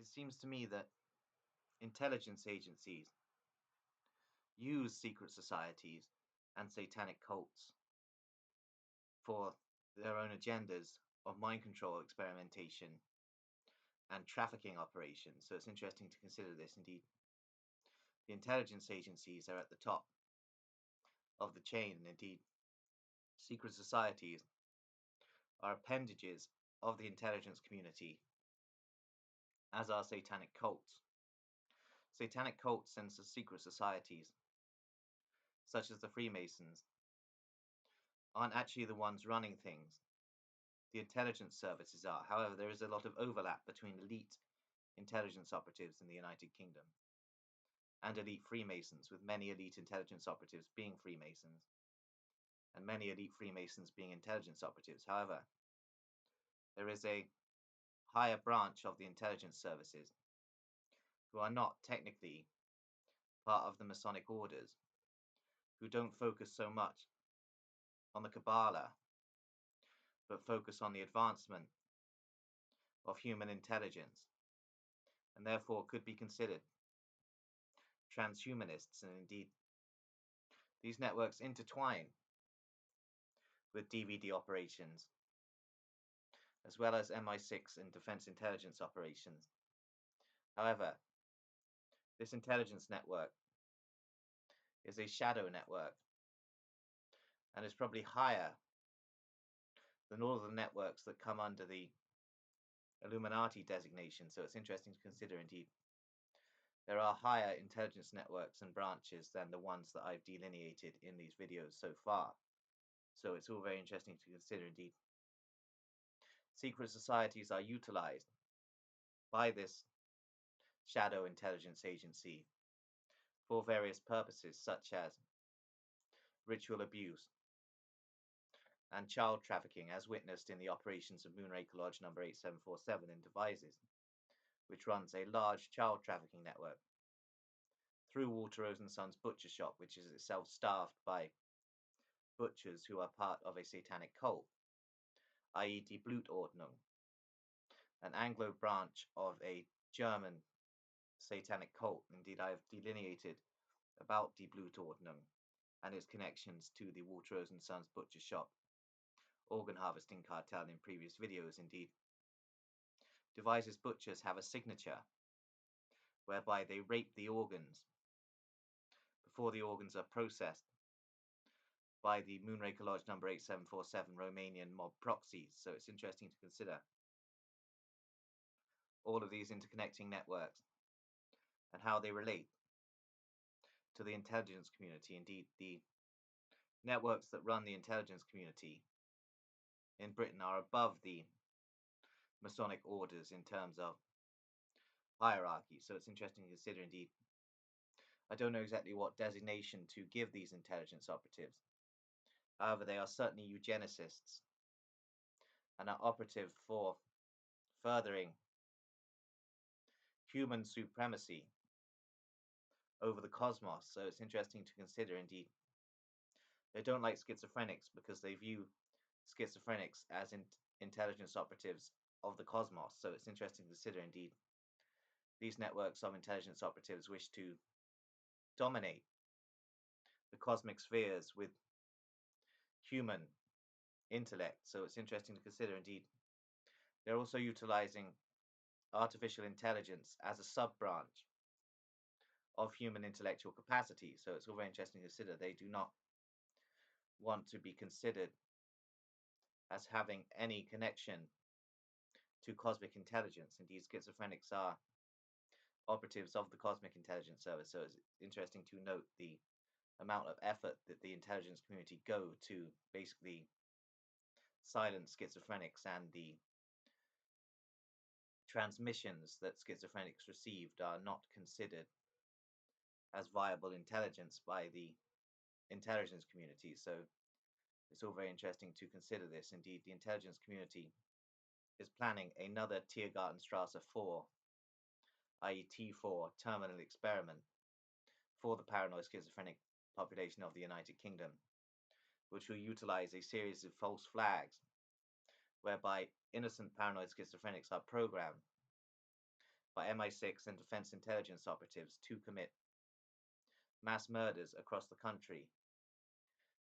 it seems to me that intelligence agencies use secret societies and satanic cults for their own agendas of mind control experimentation and trafficking operations. So it's interesting to consider this. Indeed, the intelligence agencies are at the top of the chain, and indeed, secret societies are appendages of the intelligence community, as are satanic cults. Satanic cults and secret societies, such as the Freemasons, aren't actually the ones running things. The intelligence services are. However, there is a lot of overlap between elite intelligence operatives in the United Kingdom and elite Freemasons, with many elite intelligence operatives being Freemasons and many elite Freemasons being intelligence operatives. However, there is a higher branch of the intelligence services who are not technically part of the Masonic orders, who don't focus so much on the Kabbalah, but focus on the advancement of human intelligence, and therefore could be considered transhumanists. And indeed, these networks intertwine with DVD operations, as well as MI6 and defense intelligence operations. However, this intelligence network is a shadow network and is probably higher than all of the networks that come under the Illuminati designation. So it's interesting to consider. Indeed, there are higher intelligence networks and branches than the ones that I've delineated in these videos so far. So it's all very interesting to consider. Indeed, secret societies are utilized by this shadow intelligence agency for various purposes, such as ritual abuse and child trafficking, as witnessed in the operations of Moonraker Lodge number 8747 in Devizes, which runs a large child trafficking network through Walter Rose and Sons Butcher Shop, which is itself staffed by butchers who are part of a satanic cult, i.e. Die Blutordnung, an Anglo branch of a German satanic cult. Indeed, I have delineated about Die Blutordnung and its connections to the Walter Rose and Sons Butcher Shop organ harvesting cartel in previous videos. Indeed, Devizes butchers have a signature whereby they rape the organs before the organs are processed by the Moonraker Lodge number 8747 Romanian mob proxies. So it's interesting to consider all of these interconnecting networks and how they relate to the intelligence community. Indeed, the networks that run the intelligence community in Britain are above the Masonic orders in terms of hierarchy. So it's interesting to consider. Indeed, I don't know exactly what designation to give these intelligence operatives. However, they are certainly eugenicists and are operative for furthering human supremacy over the cosmos. So it's interesting to consider. Indeed, they don't like schizophrenics because they view schizophrenics as intelligence operatives of the cosmos. So it's interesting to consider. Indeed, these networks of intelligence operatives wish to dominate the cosmic spheres with human intellect. So it's interesting to consider. Indeed, they're also utilizing artificial intelligence as a sub-branch of human intellectual capacity. So it's all very interesting to consider. They do not want to be considered as having any connection to cosmic intelligence. Indeed, schizophrenics are operatives of the Cosmic Intelligence Service. So it's interesting to note the amount of effort that the intelligence community go to basically silence schizophrenics, and the transmissions that schizophrenics received are not considered as viable intelligence by the intelligence community. So it's all very interesting to consider this. Indeed, the intelligence community is planning another Tiergartenstrasse 4, i.e. T4, terminal experiment for the paranoid schizophrenic population of the United Kingdom, which will utilize a series of false flags whereby innocent paranoid schizophrenics are programmed by MI6 and defense intelligence operatives to commit mass murders across the country.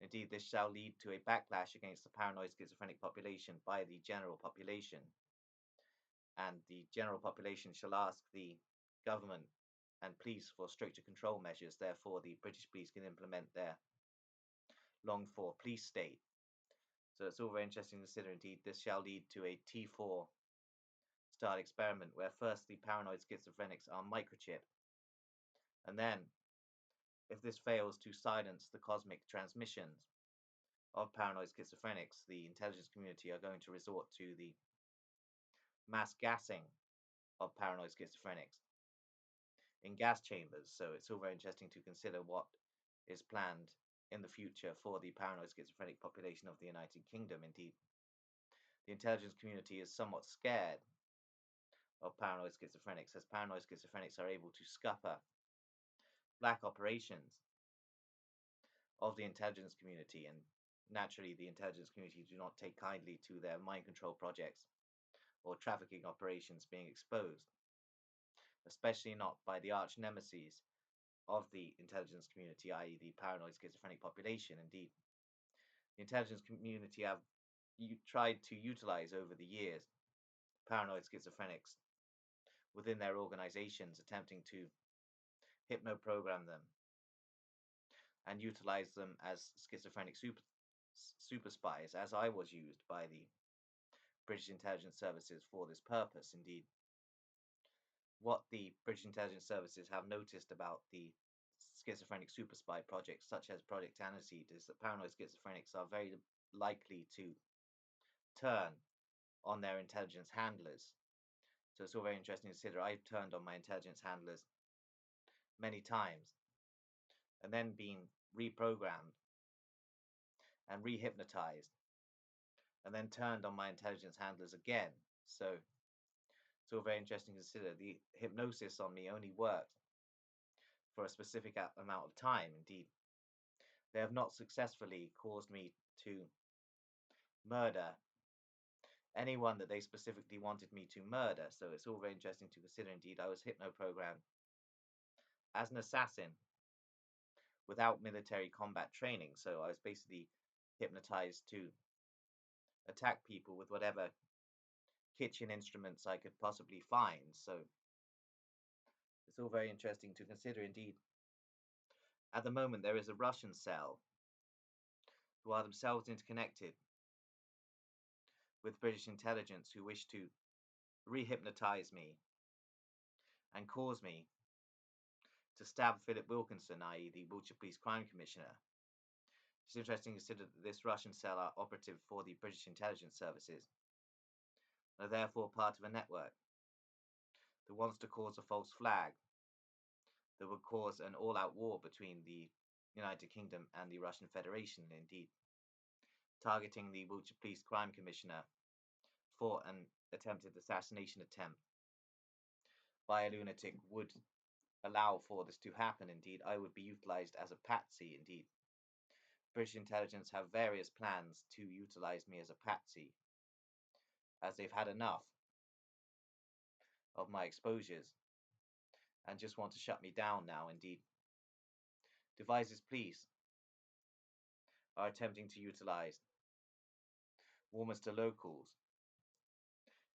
Indeed, this shall lead to a backlash against the paranoid schizophrenic population by the general population, and the general population shall ask the government and police for stricter control measures. Therefore, the British police can implement their longed-for police state. So it's all very interesting to consider. Indeed, this shall lead to a T4 style experiment where first the paranoid schizophrenics are microchipped, and then, if this fails to silence the cosmic transmissions of paranoid schizophrenics, the intelligence community are going to resort to the mass gassing of paranoid schizophrenics in gas chambers. So it's all very interesting to consider what is planned in the future for the paranoid schizophrenic population of the United Kingdom. Indeed, the intelligence community is somewhat scared of paranoid schizophrenics, as paranoid schizophrenics are able to scupper black operations of the intelligence community, and naturally the intelligence community do not take kindly to their mind control projects or trafficking operations being exposed, especially not by the arch nemesis of the intelligence community, i.e. the paranoid schizophrenic population. Indeed, the intelligence community have tried to utilize over the years paranoid schizophrenics within their organizations, attempting to hypno-program them and utilize them as schizophrenic super spies, as I was used by the British intelligence services for this purpose. Indeed, what the British intelligence services have noticed about the schizophrenic super spy projects, such as Project Aniseed, is that paranoid schizophrenics are very likely to turn on their intelligence handlers. So it's all very interesting to consider. I've turned on my intelligence handlers many times and then been reprogrammed and rehypnotized and then turned on my intelligence handlers again. So it's all very interesting to consider. The hypnosis on me only worked for a specific amount of time. Indeed, they have not successfully caused me to murder anyone that they specifically wanted me to murder. So it's all very interesting to consider. Indeed, I was hypno-programmed as an assassin without military combat training. So I was basically hypnotized to attack people with whatever kitchen instruments I could possibly find. So it's all very interesting to consider. Indeed, at the moment there is a Russian cell who are themselves interconnected with British intelligence who wish to rehypnotize me and cause me to stab Philip Wilkinson, i.e. the Wiltshire Police Crime Commissioner. It's interesting to consider that this Russian cell are operative for the British intelligence services, and are therefore part of a network that wants to cause a false flag that would cause an all-out war between the United Kingdom and the Russian Federation, indeed targeting the Wiltshire Police Crime Commissioner for an attempted assassination attempt by a lunatic would allow for this to happen. Indeed, I would be utilized as a patsy. Indeed, British intelligence have various plans to utilize me as a patsy, as they've had enough of my exposures and just want to shut me down now. Indeed, Devizes Police are attempting to utilize Warminster locals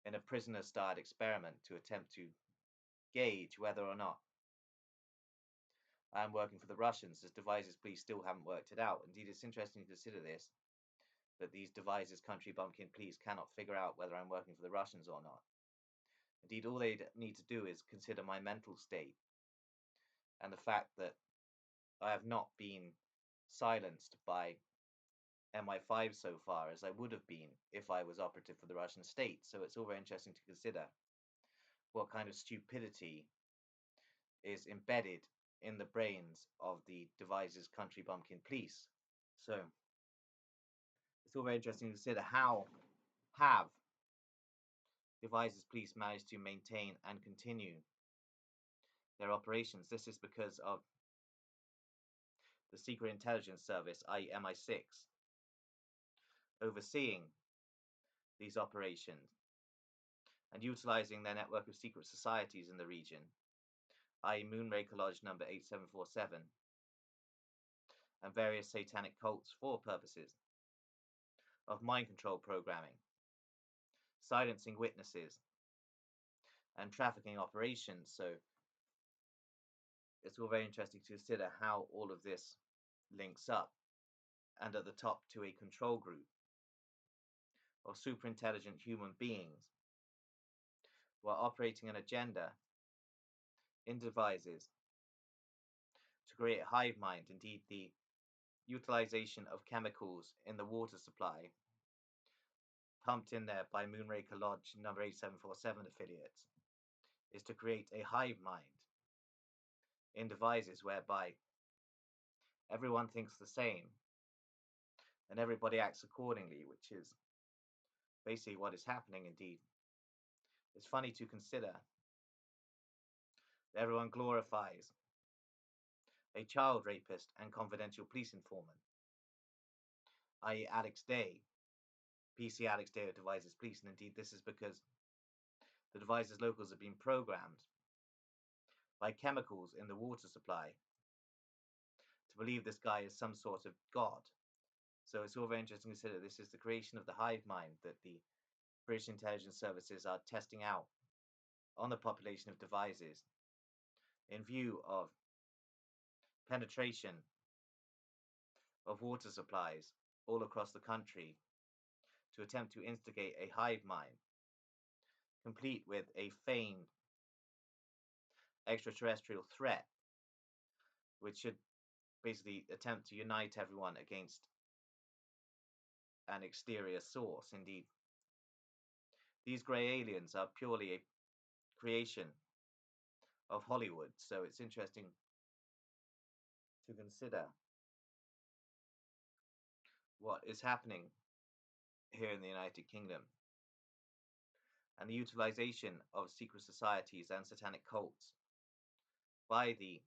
in a prisoner-style experiment to attempt to gauge whether or not I am working for the Russians, as Devizes Police still haven't worked it out. Indeed, it's interesting to consider this, that these Devizes country bumpkin police cannot figure out whether I'm working for the Russians or not. Indeed, all they need to do is consider my mental state and the fact that I have not been silenced by MI5 so far, as I would have been if I was operative for the Russian state. So it's all very interesting to consider what kind of stupidity is embedded in the brains of the Devizes country bumpkin police. So it's all very interesting to consider how have Devizes police managed to maintain and continue their operations. This is because of the Secret Intelligence Service, i.e. MI6, overseeing these operations and utilizing their network of secret societies in the region, i.e. Moonraker Lodge number 8747, and various satanic cults for purposes of mind control programming, silencing witnesses, and trafficking operations. So it's all very interesting to consider how all of this links up, and at the top to a control group of super intelligent human beings who are operating an agenda in devices to create a hive mind. Indeed, the utilization of chemicals in the water supply pumped in there by Moonraker Lodge number 8747 affiliates is to create a hive mind in devices whereby everyone thinks the same and everybody acts accordingly, which is basically what is happening. Indeed, it's funny to consider that everyone glorifies a child rapist and confidential police informant, i.e. Alex Day, PC Alex Day of Devices Police, and indeed this is because the Devices locals have been programmed by chemicals in the water supply to believe this guy is some sort of god. So it's all very interesting to consider this is the creation of the hive mind that the British intelligence services are testing out on the population of devices in view of penetration of water supplies all across the country to attempt to instigate a hive mind, complete with a feigned extraterrestrial threat, which should basically attempt to unite everyone against an exterior source. Indeed, these grey aliens are purely a creation of Hollywood, so it's interesting to consider what is happening here in the United Kingdom and the utilization of secret societies and satanic cults by the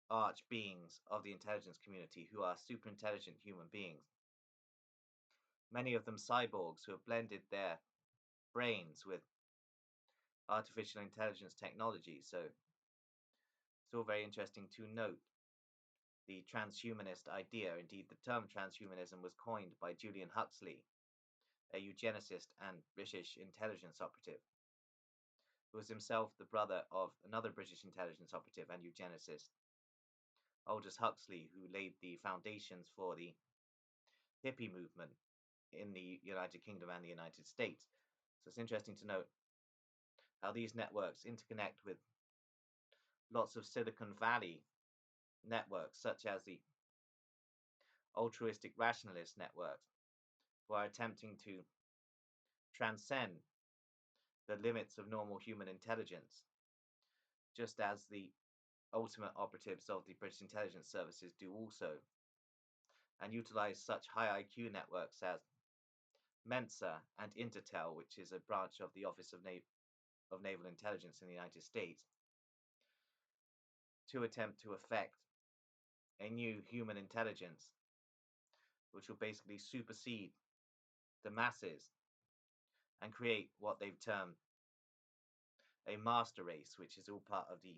arch beings of the intelligence community who are super intelligent human beings, many of them cyborgs who have blended their brains with artificial intelligence technology. So it's all very interesting to note the transhumanist idea. Indeed, the term transhumanism was coined by Julian Huxley, a eugenicist and British intelligence operative, who was himself the brother of another British intelligence operative and eugenicist, Aldous Huxley, who laid the foundations for the hippie movement in the United Kingdom and the United States. So it's interesting to note how these networks interconnect with lots of Silicon Valley networks, such as the altruistic rationalist networks, who are attempting to transcend the limits of normal human intelligence, just as the ultimate operatives of the British intelligence services do also, and utilize such high IQ networks as Mensa and Intertel, which is a branch of the Office of Naval Intelligence in the United States, to attempt to effect a new human intelligence, which will basically supersede the masses and create what they've termed a master race, which is all part of the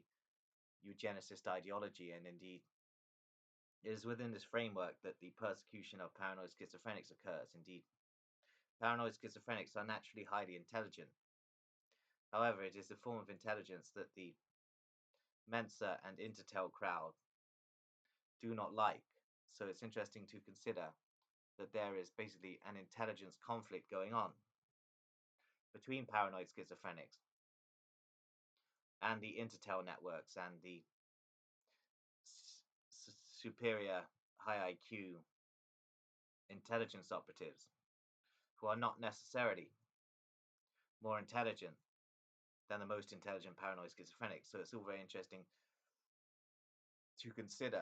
eugenicist ideology. And indeed, it is within this framework that the persecution of paranoid schizophrenics occurs. Indeed, paranoid schizophrenics are naturally highly intelligent. However, it is the form of intelligence that the Mensa and Intertel crowd do not like. So it's interesting to consider that there is basically an intelligence conflict going on between paranoid schizophrenics and the Intertel networks and the superior high IQ intelligence operatives, who are not necessarily more intelligent than the most intelligent paranoid schizophrenics. So it's all very interesting to consider.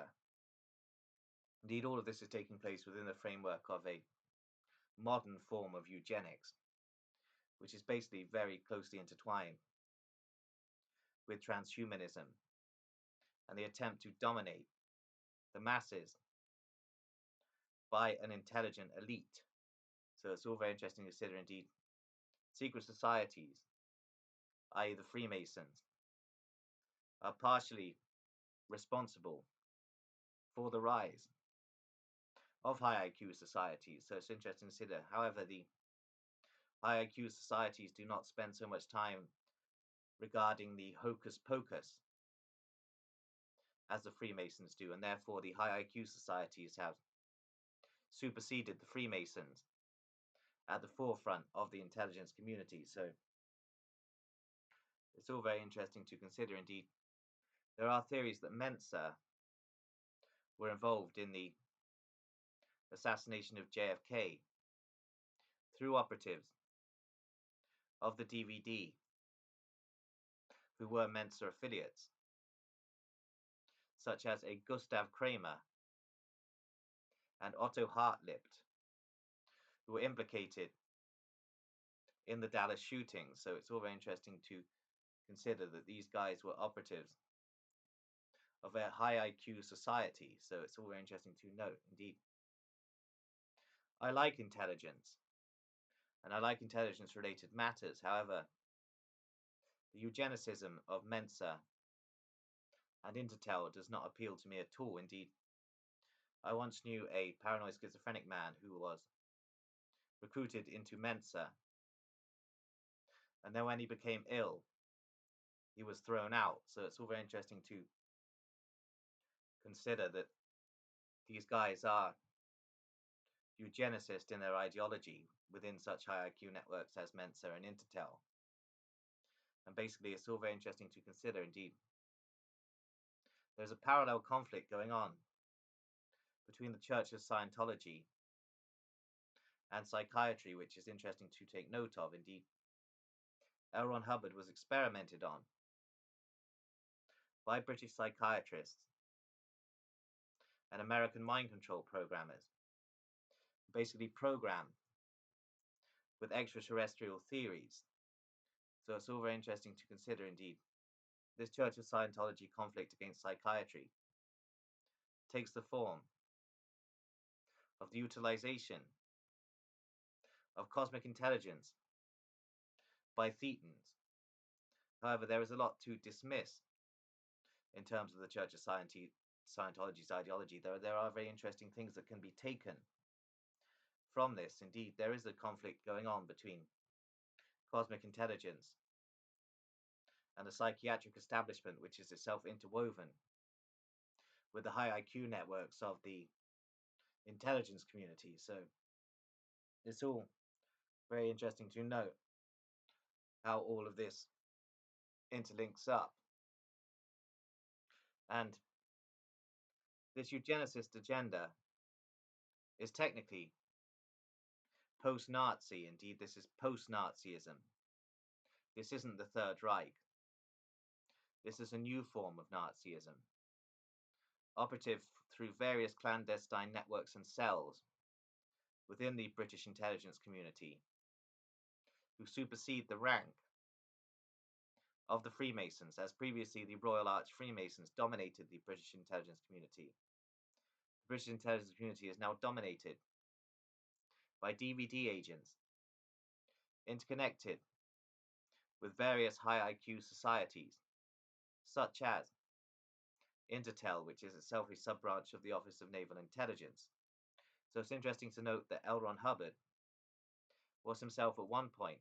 Indeed, all of this is taking place within the framework of a modern form of eugenics, which is basically very closely intertwined with transhumanism and the attempt to dominate the masses by an intelligent elite. So it's all very interesting to consider. Indeed, secret societies i.e. the Freemasons, are partially responsible for the rise of high IQ societies. So it's interesting to consider. However, the high IQ societies do not spend so much time regarding the hocus pocus as the Freemasons do, and therefore the high IQ societies have superseded the Freemasons at the forefront of the intelligence community. So it's all very interesting to consider. Indeed, there are theories that Mensa were involved in the assassination of JFK through operatives of the DVD who were Mensa affiliates, such as a Gustav Kramer and Otto Hartlibt, who were implicated in the Dallas shooting. So it's all very interesting to consider that these guys were operatives of a high IQ society. So it's all very interesting to note. Indeed, I like intelligence, and I like intelligence related matters. However, the eugenicism of Mensa and Intertel does not appeal to me at all. Indeed, I once knew a paranoid schizophrenic man who was recruited into Mensa, and then when he became ill, he was thrown out. So it's all very interesting to consider that these guys are eugenicist in their ideology within such high IQ networks as Mensa and Intertel. And basically, it's all very interesting to consider. Indeed, there's a parallel conflict going on between the Church of Scientology and psychiatry, which is interesting to take note of. Indeed, L. Ron Hubbard was experimented on by British psychiatrists and American mind control programmers, basically programmed with extraterrestrial theories. So it's all very interesting to consider. Indeed, this Church of Scientology conflict against psychiatry takes the form of the utilization of cosmic intelligence by Thetans. However, there is a lot to dismiss in terms of the Church of Scientology's ideology. There are very interesting things that can be taken from this. Indeed, there is a conflict going on between cosmic intelligence and the psychiatric establishment, which is itself interwoven with the high IQ networks of the intelligence community. So it's all very interesting to note how all of this interlinks up. And this eugenicist agenda is technically post-Nazi. Indeed, this is post-Nazism. This isn't the Third Reich. This is a new form of Nazism, operative through various clandestine networks and cells within the British intelligence community, who supersede the rank of the Freemasons, as previously the Royal Arch Freemasons dominated the British intelligence community. The British intelligence community is now dominated by DVD agents, interconnected with various high IQ societies, such as Intertel, which is itself a sub-branch of the Office of Naval Intelligence. So it's interesting to note that L. Ron Hubbard was himself at one point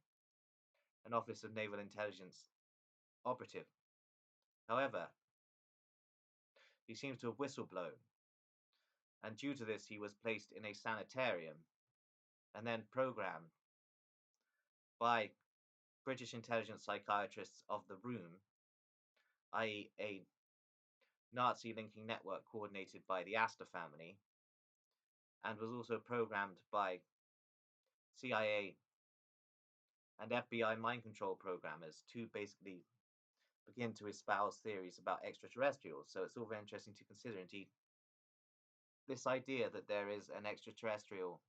an Office of Naval Intelligence operative. However, he seems to have whistleblown, and due to this he was placed in a sanitarium and then programmed by British intelligence psychiatrists of the Room, i.e. a Nazi linking network coordinated by the Astor family, and was also programmed by CIA and FBI mind control programmers to basically begin to espouse theories about extraterrestrials. So it's all very interesting to consider. Indeed, this idea that there is an extraterrestrial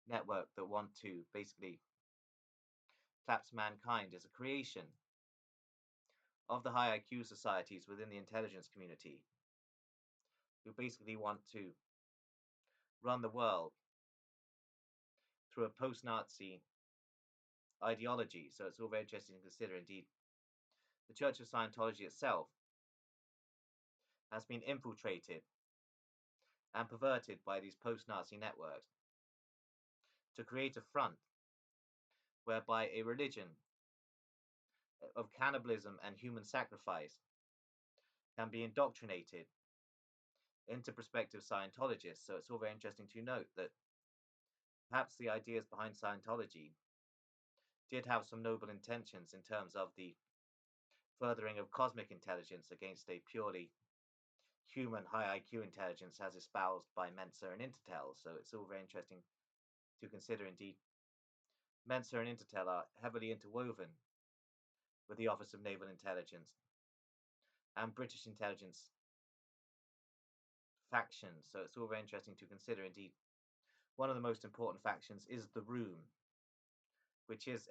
network that want to basically collapse mankind is a creation of the high IQ societies within the intelligence community, who basically want to run the world through a post-Nazi ideology. So it's all very interesting to consider. Indeed, the Church of Scientology itself has been infiltrated and perverted by these post-Nazi networks to create a front whereby a religion of cannibalism and human sacrifice can be indoctrinated into prospective Scientologists. So it's all very interesting to note that perhaps the ideas behind Scientology did have some noble intentions in terms of the furthering of cosmic intelligence against a purely human high IQ intelligence as espoused by Mensa and Intertel. So it's all very interesting to consider. Indeed, Mensa and Intertel are heavily interwoven with the Office of Naval Intelligence and British intelligence factions. So it's all very interesting to consider. Indeed, one of the most important factions is the Room, which is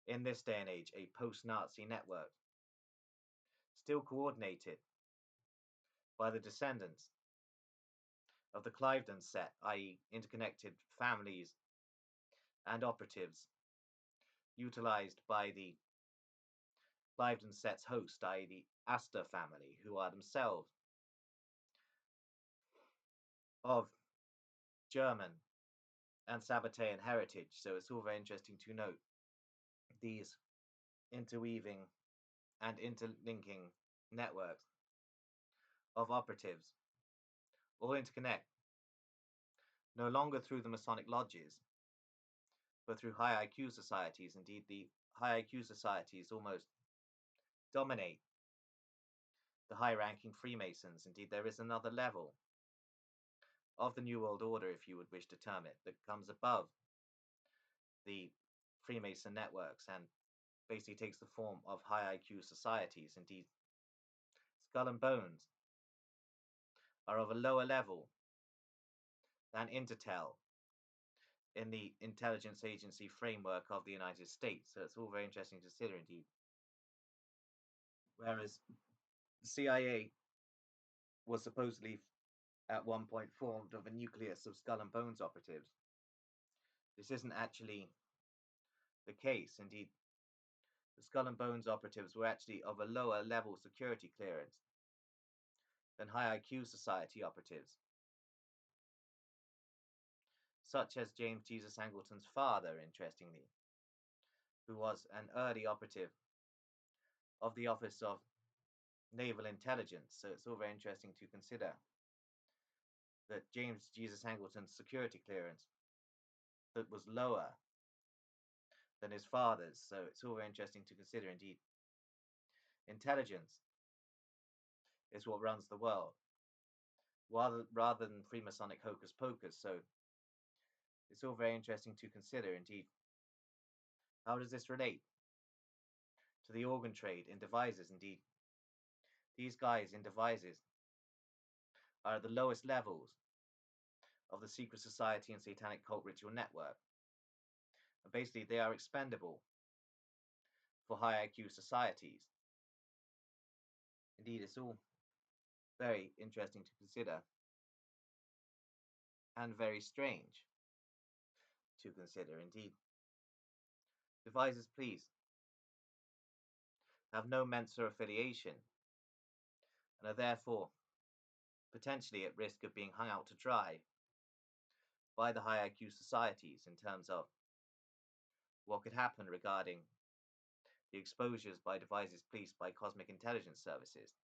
in this day and age, a post-Nazi network, still coordinated by the descendants of the Cliveden set, i.e. interconnected families and operatives utilized by the Cliveden set's host, i.e. the Astor family, who are themselves of German and Sabbatean heritage. So it's all very interesting to note these interweaving and interlinking networks of operatives all interconnect, no longer through the Masonic lodges, but through high IQ societies. Indeed, the high IQ societies almost dominate the high-ranking Freemasons. Indeed, there is another level of the New World Order, if you would wish to term it, that comes above the Freemason networks and basically takes the form of high IQ societies. Indeed, Skull and Bones are of a lower level than Intertel in the intelligence agency framework of the United States. So it's all very interesting to consider, indeed. Whereas the CIA was supposedly at one point formed of a nucleus of Skull and Bones operatives, this isn't actually the case. Indeed, the Skull and Bones operatives were actually of a lower level security clearance than high IQ society operatives, such as James Jesus Angleton's father, interestingly, who was an early operative of the Office of Naval Intelligence. So it's all very interesting to consider that James Jesus Angleton's security clearance that was lower than his father's. So it's all very interesting to consider. Indeed, intelligence is what runs the world, rather than Freemasonic hocus pocus. So it's all very interesting to consider. Indeed, how does this relate to the organ trade in devices? Indeed, these guys in devices are at the lowest levels of the secret society and satanic cult ritual network. And basically, they are expendable for high IQ societies. Indeed, it's all very interesting to consider and very strange to consider. Indeed, devices, please, have no Mensa affiliation and are therefore potentially at risk of being hung out to dry by the high IQ societies in terms of what could happen regarding the exposures by devices policed by cosmic intelligence services,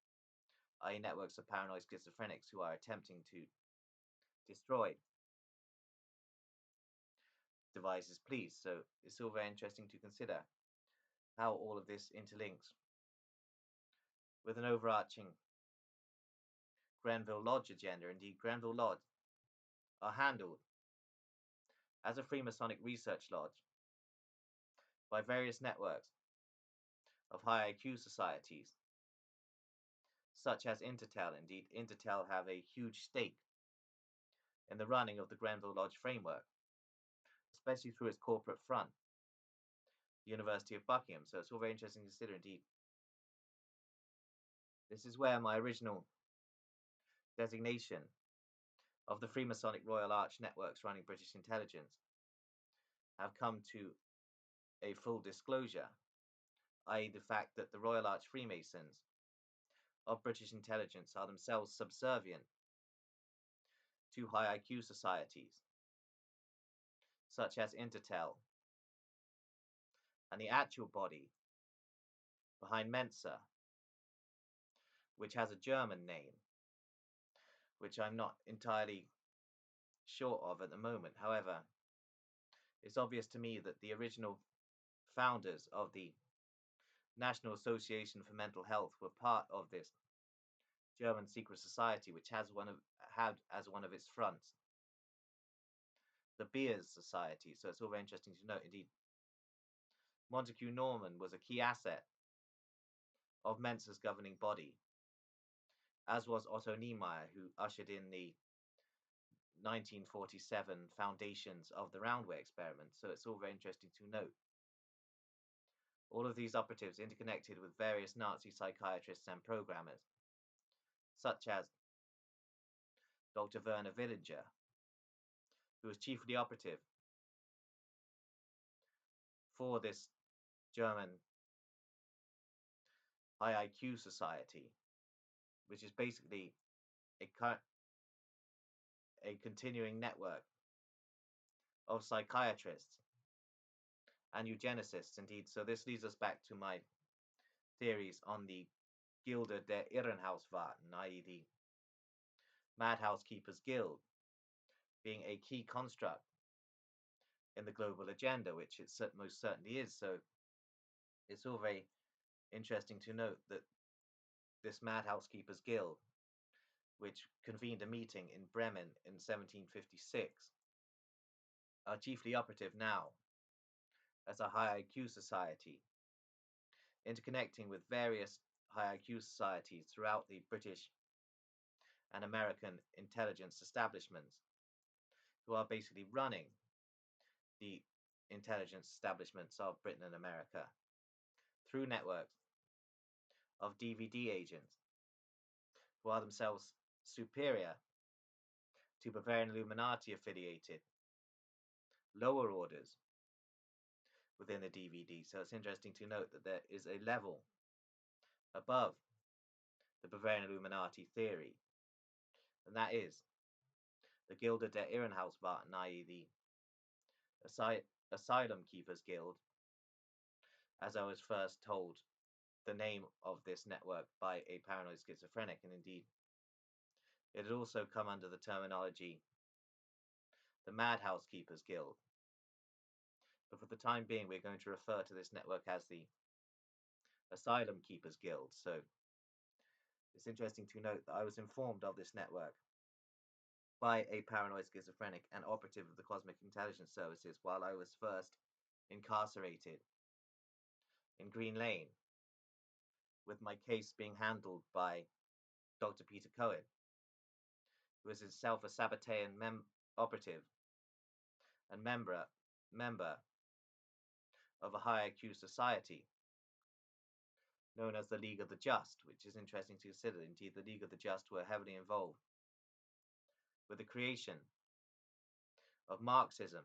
i.e. networks of paranoid schizophrenics who are attempting to destroy devices policed. So it's all very interesting to consider how all of this interlinks with an overarching Grenville Lodge agenda. Indeed, Grenville Lodge are handled as a Freemasonic research lodge by various networks of high IQ societies, such as Intertel. Indeed, Intertel have a huge stake in the running of the Grenville Lodge framework, especially through its corporate front, the University of Buckingham. So it's all very interesting to consider. Indeed, this is where my original designation of the Freemasonic Royal Arch networks running British intelligence have come to a full disclosure, i.e. the fact that the Royal Arch Freemasons of British intelligence are themselves subservient to high IQ societies, such as Intertel, and the actual body behind Mensa, which has a German name, which I'm not entirely sure of at the moment. However, it's obvious to me that the original founders of the National Association for Mental Health were part of this German secret society, which had as one of its fronts the Beers Society. So it's all very interesting to note. Indeed, Montague Norman was a key asset of Mensa's governing body, as was Otto Niemeyer, who ushered in the 1947 foundations of the Roundway experiment. So it's all very interesting to note. All of these operatives interconnected with various Nazi psychiatrists and programmers, such as Dr. Werner Villinger, who was chiefly operative for this German high IQ society, which is basically a continuing network of psychiatrists and eugenicists, indeed. So this leads us back to my theories on the Gilde der Irrenhauswarten, i.e. the Madhouse Keepers Guild, being a key construct in the global agenda, which it most certainly is. So it's all very interesting to note that this Madhouse Keepers Guild, which convened a meeting in Bremen in 1756, are chiefly operative now as a high IQ society, interconnecting with various high IQ societies throughout the British and American intelligence establishments, who are basically running the intelligence establishments of Britain and America through networks of DVD agents who are themselves superior to Bavarian Illuminati affiliated lower orders within the DVD. So it's interesting to note that there is a level above the Bavarian Illuminati theory, and that is the Gilde der Irrenhauswarten, i.e. the Asylum-Keepers Guild, as I was first told the name of this network by a paranoid schizophrenic, and indeed it had also come under the terminology the Madhouse Keepers Guild. But for the time being, we're going to refer to this network as the Asylum Keepers Guild. So it's interesting to note that I was informed of this network by a paranoid schizophrenic and operative of the Cosmic Intelligence Services while I was first incarcerated in Green Lane, with my case being handled by Dr. Peter Cohen, who is himself a Sabbatean operative and member of a high IQ society known as the League of the Just, which is interesting to consider. Indeed, the League of the Just were heavily involved with the creation of Marxism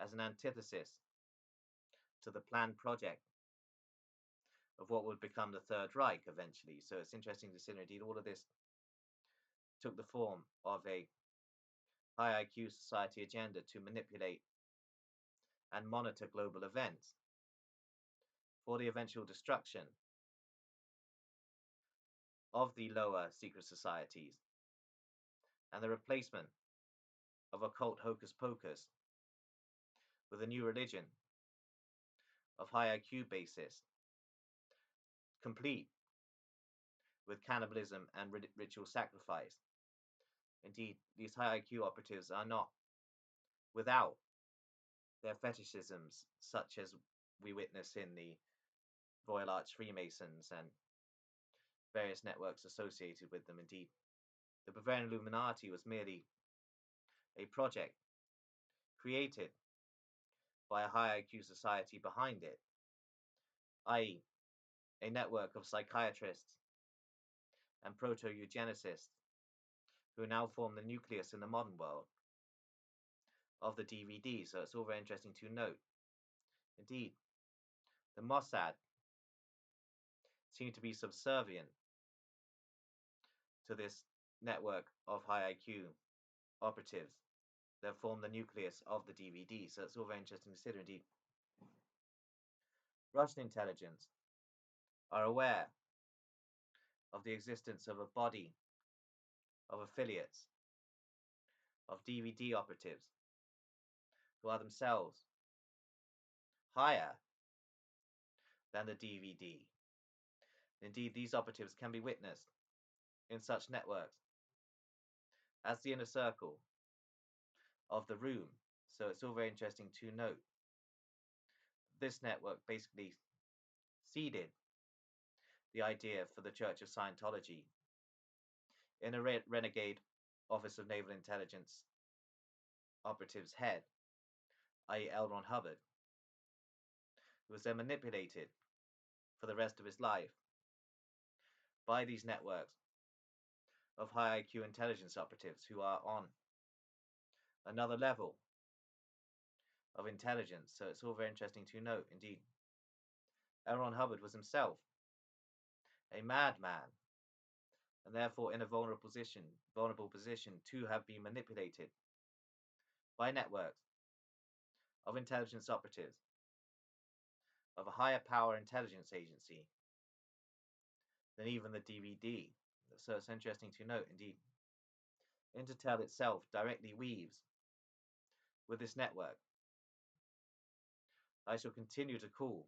as an antithesis to the planned project of what would become the Third Reich eventually. So it's interesting to consider. Indeed, all of this took the form of a high IQ society agenda to manipulate and monitor global events for the eventual destruction of the lower secret societies and the replacement of occult hocus pocus with a new religion of high IQ basis, complete with cannibalism and ritual sacrifice. Indeed, these high IQ operatives are not without their fetishisms, such as we witness in the Royal Arch Freemasons and various networks associated with them. Indeed, the Bavarian Illuminati was merely a project created by a high IQ society behind it, i.e., a network of psychiatrists and proto-eugenicists who now form the nucleus in the modern world of the DVD. So it's all very interesting to note. Indeed, The Mossad seem to be subservient to this network of high IQ operatives that form the nucleus of the DVD. So it's all very interesting to consider indeed. Russian intelligence are aware of the existence of a body of affiliates of DVD operatives who are themselves higher than the DVD. Indeed, these operatives can be witnessed in such networks as the inner circle of the room. So it's all very interesting to note. This network basically seeded the idea for the Church of Scientology in a renegade Office of Naval Intelligence operative's head, i.e. L. Ron Hubbard, who was then manipulated for the rest of his life by these networks of high IQ intelligence operatives who are on another level of intelligence. So it's all very interesting to note. Indeed, L. Ron Hubbard was himself a madman, and therefore in a vulnerable position to have been manipulated by networks of intelligence operatives of a higher power intelligence agency than even the DVD. So it's interesting to note, indeed, Intertel itself directly weaves with this network. I shall continue to call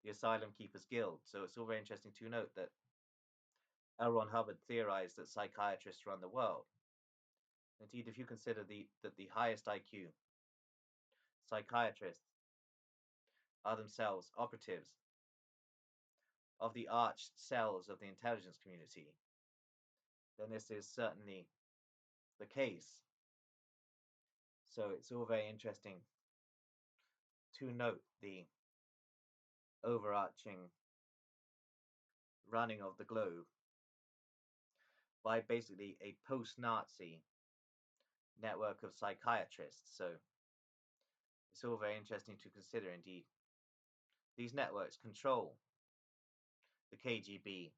the Asylum-Keepers Guild. So it's all very interesting to note that L. Ron Hubbard theorized that psychiatrists run the world. Indeed, if you consider that the highest IQ psychiatrists are themselves operatives of the arch cells of the intelligence community, then this is certainly the case. So it's all very interesting to note the overarching running of the globe by basically a post-Nazi network of psychiatrists. So it's all very interesting to consider indeed. These networks control the KGB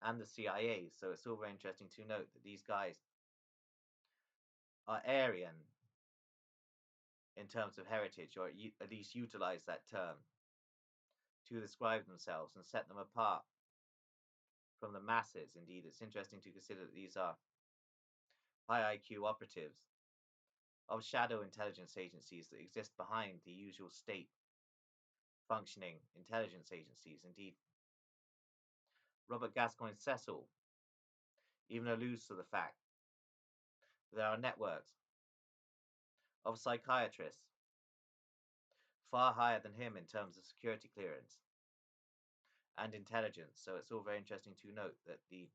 and the CIA. So it's all very interesting to note that these guys are Aryan in terms of heritage, or at least utilize that term to describe themselves and set them apart from the masses. Indeed, it's interesting to consider that these are high IQ operatives of shadow intelligence agencies that exist behind the usual state functioning intelligence agencies. Indeed, Robert Gascoigne Cecil even alludes to the fact that there are networks of psychiatrists far higher than him in terms of security clearance and intelligence. So it's all very interesting to note that the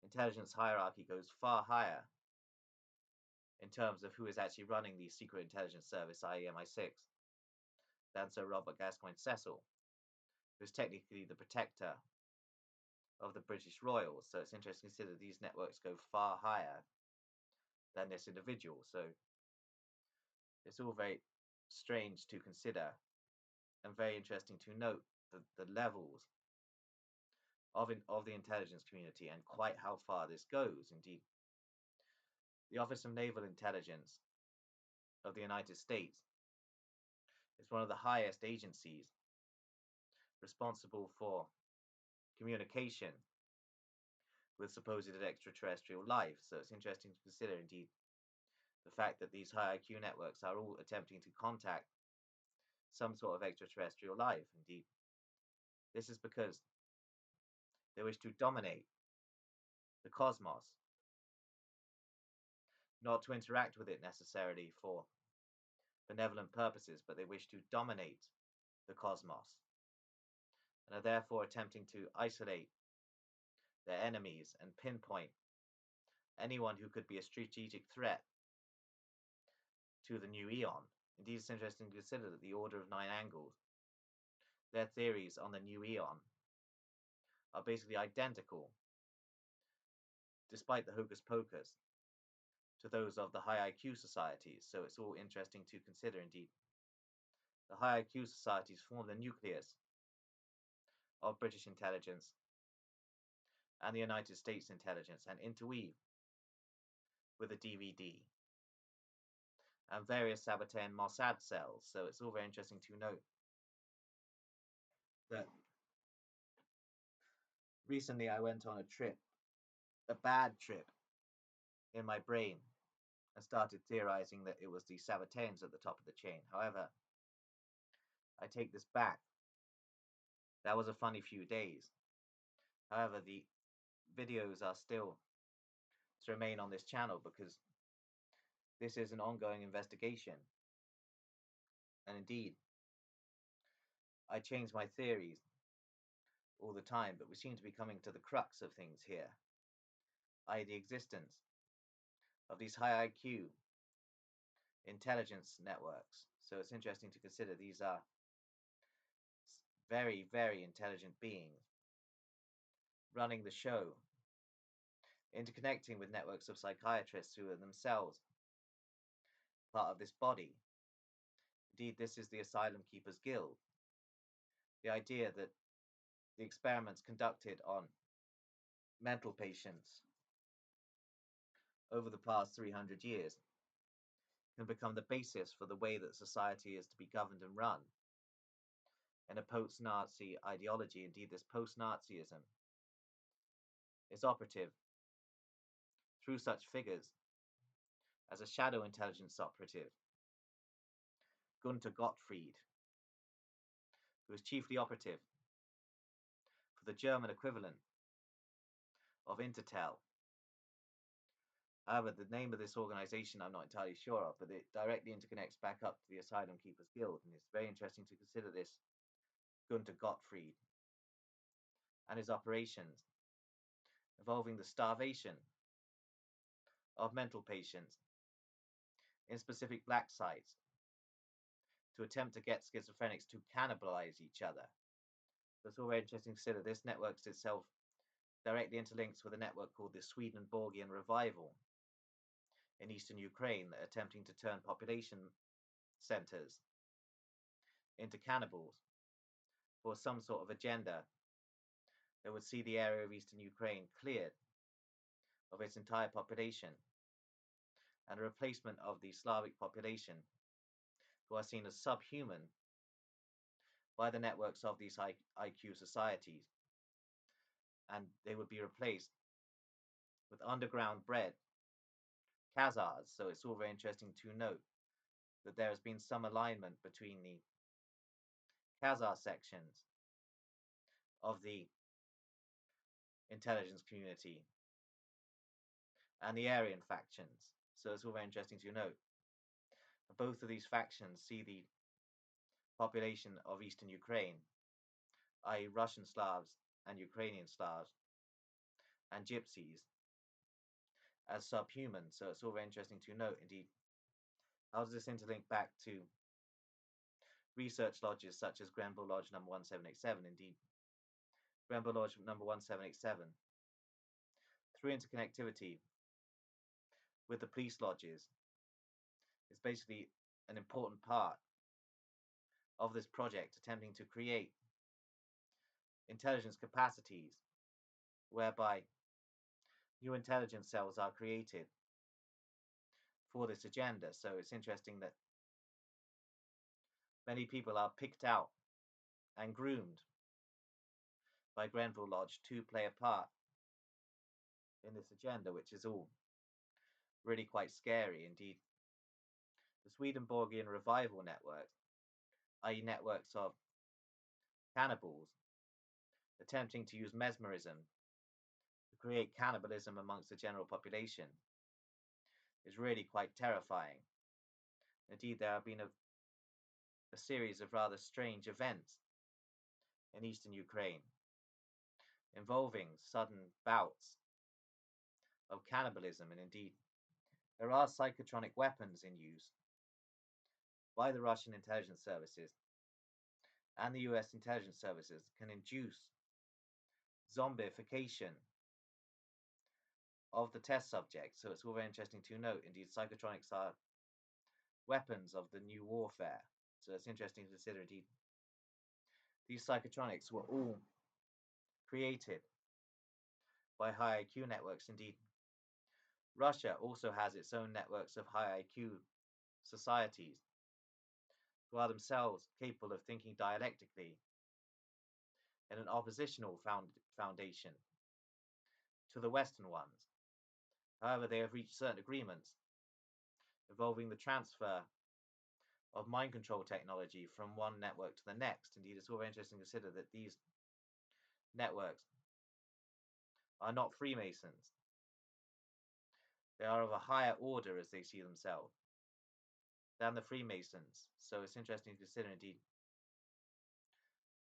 intelligence hierarchy goes far higher in terms of who is actually running the secret intelligence service, i.e. MI6, than Sir Robert Gascoigne Cecil, who is technically the protector of the British Royals. So it's interesting to consider that these networks go far higher than this individual. So it's all very strange to consider and very interesting to note the levels of the intelligence community and quite how far this goes. Indeed, the Office of Naval Intelligence of the United States is one of the highest agencies responsible for communication with supposed extraterrestrial life. So it's interesting to consider, indeed, the fact that these high IQ networks are all attempting to contact some sort of extraterrestrial life. Indeed, this is because they wish to dominate the cosmos, not to interact with it necessarily for benevolent purposes, but they wish to dominate the cosmos and are therefore attempting to isolate their enemies and pinpoint anyone who could be a strategic threat to the new Aeon. Indeed, it's interesting to consider that the Order of Nine Angles, their theories on the new Aeon, are basically identical, despite the hocus pocus, to those of the high IQ societies. So it's all interesting to consider, indeed. The high IQ societies form the nucleus of British intelligence and the United States intelligence and interweave with the DVD and various Sabbatean Mossad cells. So it's all very interesting to note that recently I went on a trip, a bad trip in my brain, and started theorizing that it was the Sabbateans at the top of the chain. However, I take this back. That was a funny few days. However, the videos are still to remain on this channel because this is an ongoing investigation. And indeed, I change my theories all the time, but we seem to be coming to the crux of things here, i.e. the existence of these high IQ intelligence networks. So it's interesting to consider these are very, very intelligent beings running the show, interconnecting with networks of psychiatrists who are themselves part of this body. Indeed, this is the Asylum-Keepers Guild. The idea that the experiments conducted on mental patients over the past 300 years can become the basis for the way that society is to be governed and run in a post-Nazi ideology. Indeed, this post-Nazism is operative through such figures as a shadow intelligence operative, Gunter Gottfried, who is chiefly operative for the German equivalent of Intertel. However, the name of this organization I'm not entirely sure of, but it directly interconnects back up to the Asylum-Keepers Guild, and it's very interesting to consider this Gunter Gottfried and his operations involving the starvation of mental patients in specific black sites to attempt to get schizophrenics to cannibalize each other. So it's all very interesting to consider this network itself directly interlinks with a network called the Swedenborgian Revival in eastern Ukraine that are attempting to turn population centers into cannibals for some sort of agenda that would see the area of eastern Ukraine cleared of its entire population and a replacement of the Slavic population who are seen as subhuman by the networks of these high IQ societies, and they would be replaced with underground bred Khazars. So it's all very interesting to note that there has been some alignment between the Khazar sections of the intelligence community and the Aryan factions. So it's all very interesting to note. Both of these factions see the population of eastern Ukraine, i.e. Russian Slavs and Ukrainian Slavs and Gypsies, as subhuman. So it's all very interesting to note. Indeed, how does this interlink back to research lodges such as Grenville Lodge number 1787? Indeed, Grenville Lodge number 1787, through interconnectivity with the police lodges, is basically an important part of this project, attempting to create intelligence capacities whereby new intelligence cells are created for this agenda. So it's interesting that many people are picked out and groomed by Grenville Lodge to play a part in this agenda, which is all really quite scary. Indeed, the Swedenborgian Revival Network, i.e. networks of cannibals attempting to use mesmerism to create cannibalism amongst the general population, is really quite terrifying. Indeed, there have been a series of rather strange events in eastern Ukraine involving sudden bouts of cannibalism, and indeed there are psychotronic weapons in use by the Russian intelligence services and the US intelligence services that can induce zombification of the test subject. So it's all very interesting to note. Indeed, psychotronics are weapons of the new warfare. So it's interesting to consider indeed. These psychotronics were all created by high IQ networks. Indeed, Russia also has its own networks of high IQ societies who are themselves capable of thinking dialectically in an oppositional foundation to the Western ones. However, they have reached certain agreements involving the transfer of mind control technology from one network to the next. Indeed, it's all very interesting to consider that these networks are not Freemasons. They are of a higher order, as they see themselves, than the Freemasons. So it's interesting to consider, indeed,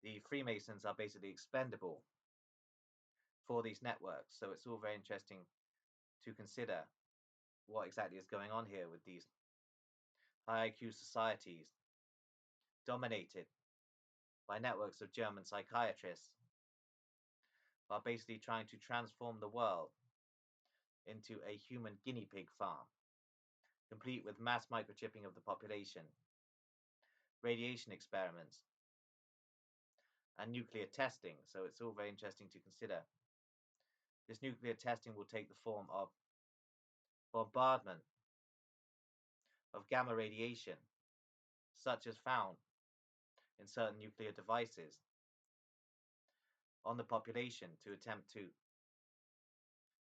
the Freemasons are basically expendable for these networks. So it's all very interesting to consider what exactly is going on here with these high IQ societies dominated by networks of German psychiatrists who are basically trying to transform the world into a human guinea pig farm, complete with mass microchipping of the population, radiation experiments, and nuclear testing. So it's all very interesting to consider. This nuclear testing will take the form of bombardment of gamma radiation, such as found in certain nuclear devices, on the population to attempt to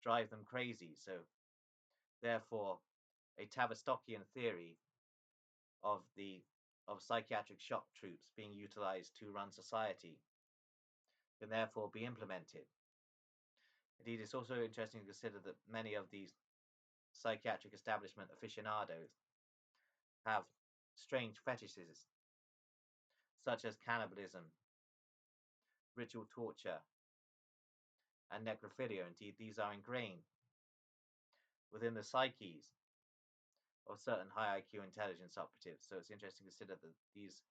drive them crazy. So therefore, a Tavistockian theory of psychiatric shock troops being utilized to run society can therefore be implemented. Indeed, it's also interesting to consider that many of these psychiatric establishment aficionados have strange fetishes, such as cannibalism, ritual torture, and necrophilia. Indeed, these are ingrained within the psyches of certain high IQ intelligence operatives. So it's interesting to consider that these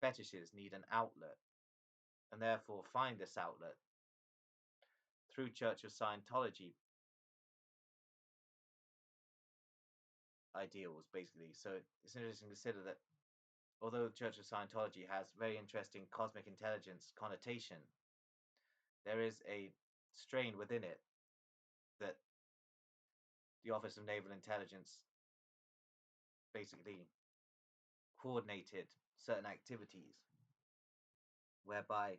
fetishes need an outlet, and therefore find this outlet through Church of Scientology ideals, basically. So it's interesting to consider that although the Church of Scientology has very interesting cosmic intelligence connotation, there is a strain within it that the Office of Naval Intelligence basically coordinated certain activities whereby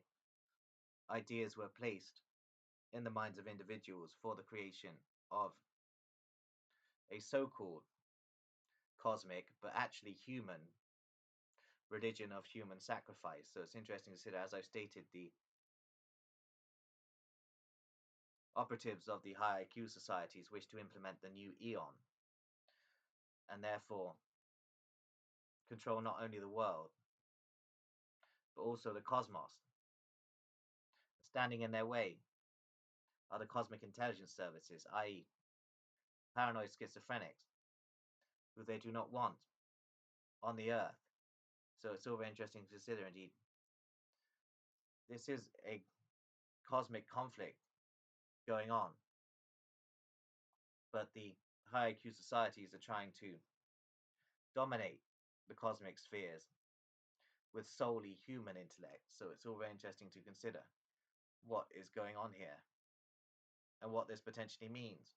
ideas were placed in the minds of individuals for the creation of a so-called cosmic but actually human religion of human sacrifice. So it's interesting to consider, as I've stated, the operatives of the high IQ societies wish to implement the new Aeon and therefore control not only the world but also the cosmos. Standing in their way are the cosmic intelligence services, i.e., paranoid schizophrenics, who they do not want on the earth. So it's all very interesting to consider, indeed. This is a cosmic conflict going on, but the high IQ societies are trying to dominate the cosmic spheres with solely human intellect. So it's all very interesting to consider what is going on here and what this potentially means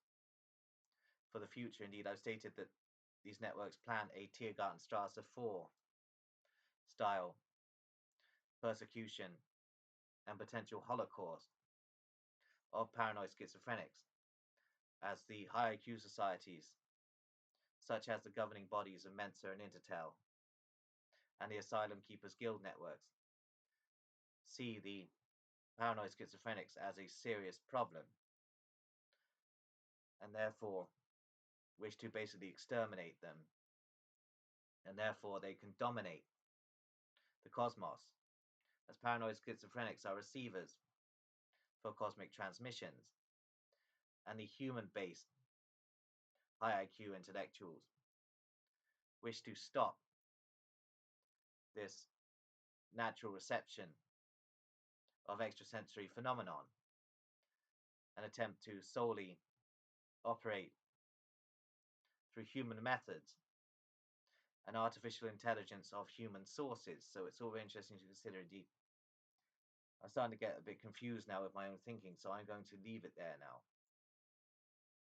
for the future. Indeed, I've stated that these networks plan a Tiergartenstrasse 4 style persecution and potential holocaust of paranoid schizophrenics, as the high IQ societies, such as the governing bodies of Mensa and Intertel and the Asylum-Keepers Guild networks, see the paranoid schizophrenics as a serious problem and therefore wish to basically exterminate them, and therefore they can dominate the cosmos, as paranoid schizophrenics are receivers for cosmic transmissions, and the human-based high IQ intellectuals wish to stop this natural reception of extrasensory phenomenon and attempt to solely operate through human methods an artificial intelligence of human sources. So it's all very interesting to consider. Indeed, I'm starting to get a bit confused now with my own thinking, so I'm going to leave it there now.